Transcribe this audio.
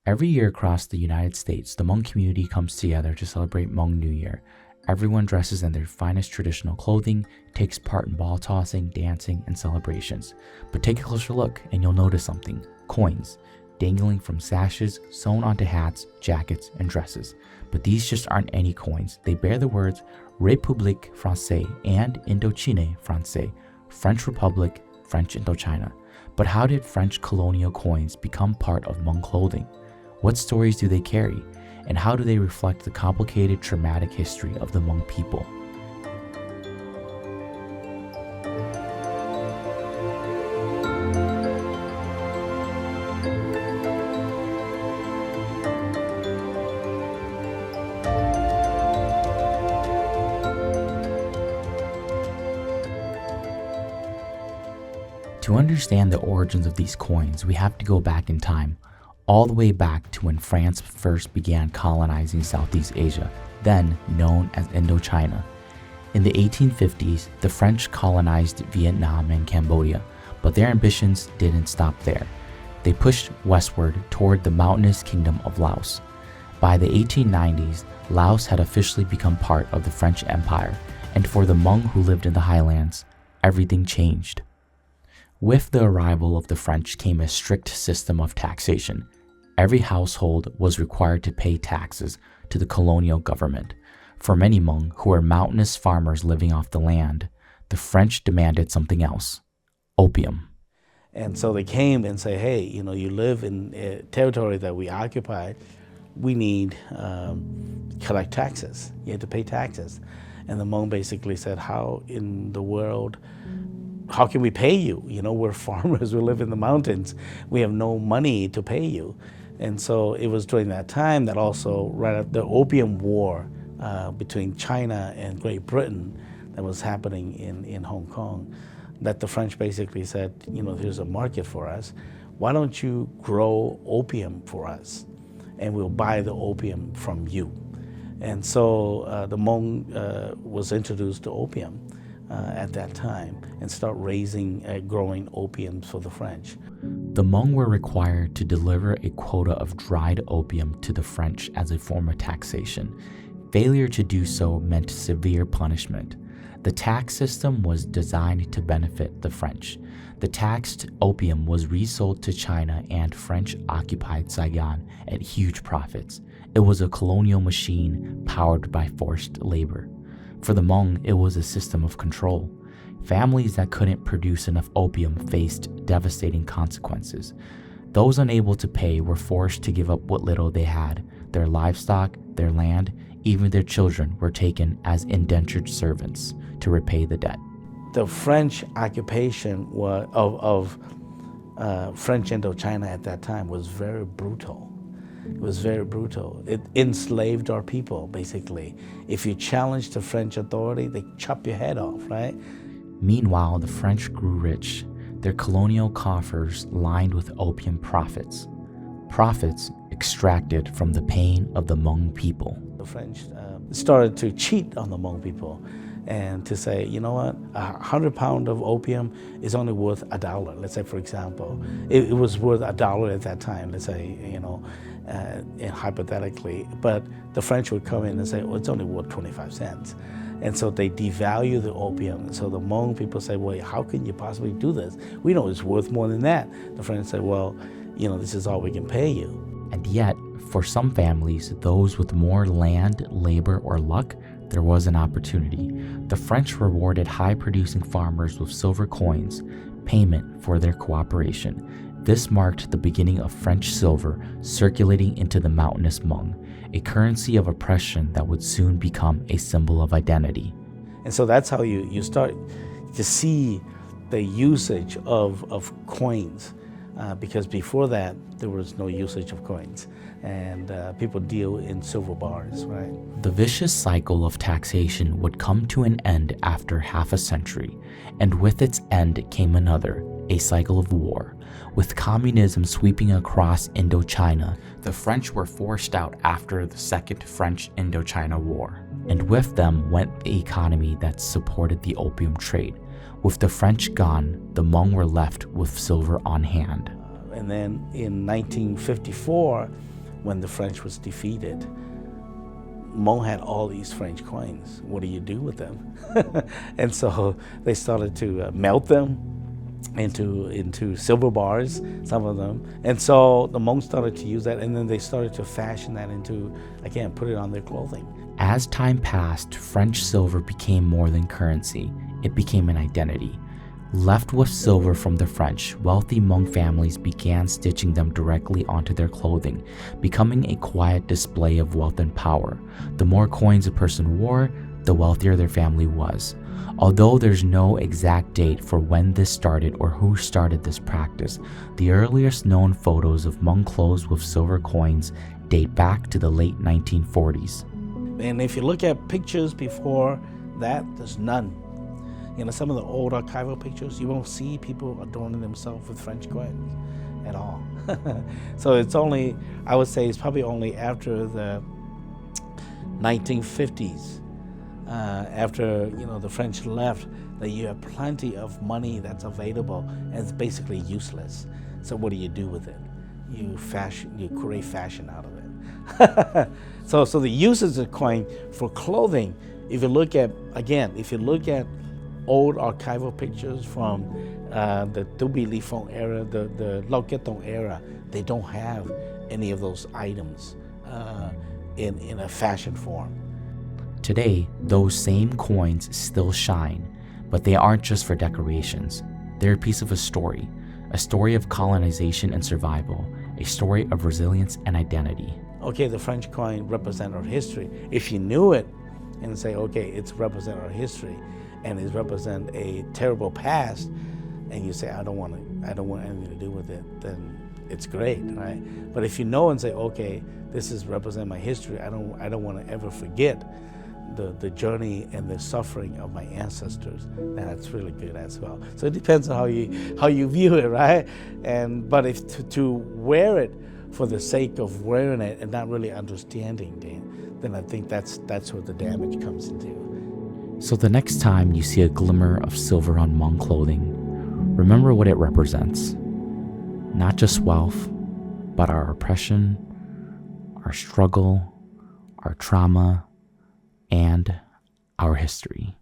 Every year across the United States, the Hmong community comes together to celebrate Hmong New Year. Everyone dresses in their finest traditional clothing, takes part in ball tossing, dancing, and celebrations. But take a closer look and you'll notice something: coins, dangling from sashes, sewn onto hats, jackets, and dresses. But these just aren't any coins. They bear the words République Française and Indochina Français, French Republic, French Indochina. But how did French colonial coins become part of Hmong clothing? What stories do they carry? And how do they reflect the complicated, traumatic history of the Hmong people? To understand the origins of these coins, we have to go back in time, all the way back to when France first began colonizing Southeast Asia, then known as Indochina. In the 1850s, the French colonized Vietnam and Cambodia, but their ambitions didn't stop there. They pushed westward toward the mountainous kingdom of Laos. By the 1890s, Laos had officially become part of the French Empire, and for the Hmong who lived in the highlands, everything changed. With the arrival of the French came a strict system of taxation. Every household was required to pay taxes to the colonial government. For many Hmong, who were mountainous farmers living off the land, the French demanded something else: opium. And so they came and say, hey, you live in a territory that we occupy. We need collect taxes. You have to pay taxes. And the Hmong basically said, how in the world, how can we pay you? We're farmers, we live in the mountains. We have no money to pay you. And so it was during that time that also, right after the Opium War between China and Great Britain that was happening in Hong Kong, that the French basically said, there's a market for us. Why don't you grow opium for us? And we'll buy the opium from you. And so the Hmong was introduced to opium at that time and start growing opium for the French. The Hmong were required to deliver a quota of dried opium to the French as a form of taxation. Failure to do so meant severe punishment. The tax system was designed to benefit the French. The taxed opium was resold to China and French-occupied Saigon at huge profits. It was a colonial machine powered by forced labor. For the Hmong, it was a system of control. Families that couldn't produce enough opium faced devastating consequences. Those unable to pay were forced to give up what little they had. Their livestock, their land, even their children were taken as indentured servants to repay the debt. The French occupation of French Indochina at that time was very brutal. It was very brutal. It enslaved our people, basically. If you challenged the French authority, they chop your head off, right? Meanwhile, the French grew rich, their colonial coffers lined with opium profits extracted from the pain of the Hmong people. The French started to cheat on the Hmong people and to say, you know what, 100 pounds of opium is only worth $1. Let's say, for example, it was worth $1 at that time, let's say, hypothetically, but the French would come in and say, well, it's only worth 25 cents. And so they devalue the opium. So the Hmong people say, well, how can you possibly do this? We know it's worth more than that. The French say, well, this is all we can pay you. And yet, for some families, those with more land, labor, or luck, there was an opportunity. The French rewarded high-producing farmers with silver coins, payment for their cooperation. This marked the beginning of French silver circulating into the mountainous Hmong, a currency of oppression that would soon become a symbol of identity. And so that's how you start to see the usage of coins, because before that, there was no usage of coins. And people deal in silver bars, right? The vicious cycle of taxation would come to an end after half a century, and with its end came another, a cycle of war. With communism sweeping across Indochina, the French were forced out after the Second French Indochina War, and with them went the economy that supported the opium trade. With the French gone, the Hmong were left with silver on hand. And then in 1954, when the French was defeated, Hmong had all these French coins. What do you do with them? And so they started to melt them into silver bars, some of them. And so the Hmong started to use that, and then they started to fashion that into, again, put it on their clothing. As time passed, French silver became more than currency. It became an identity. Left with silver from the French, wealthy Hmong families began stitching them directly onto their clothing, becoming a quiet display of wealth and power. The more coins a person wore, the wealthier their family was. Although there's no exact date for when this started or who started this practice, the earliest known photos of Hmong clothes with silver coins date back to the late 1940s. And if you look at pictures before that, there's none. You know, some of the old archival pictures, you won't see people adorning themselves with French coins at all. So it's only, I would say it's probably only after the 1950s, after, you know, the French left, that you have plenty of money that's available and it's basically useless. So what do you do with it? You create fashion out of it. So the usage of coin for clothing, if you look at old archival pictures from the Dubi Lifong era, the Lao Ketong era, they don't have any of those items in a fashion form. Today, those same coins still shine, but they aren't just for decorations. They're a piece of a story of colonization and survival, a story of resilience and identity. Okay, the French coin represents our history. If you knew it and say, okay, it's represent our history, and it represent a terrible past, and you say, I don't want anything to do with it, then it's great, right? But if you know and say, okay, this is represent my history, I don't want to ever forget the journey and the suffering of my ancestors, then that's really good as well. So it depends on how you view it, right? But if to wear it for the sake of wearing it and not really understanding, then I think that's where the damage comes into. So the next time you see a glimmer of silver on Hmong clothing, remember what it represents. Not just wealth, but our oppression, our struggle, our trauma, and our history.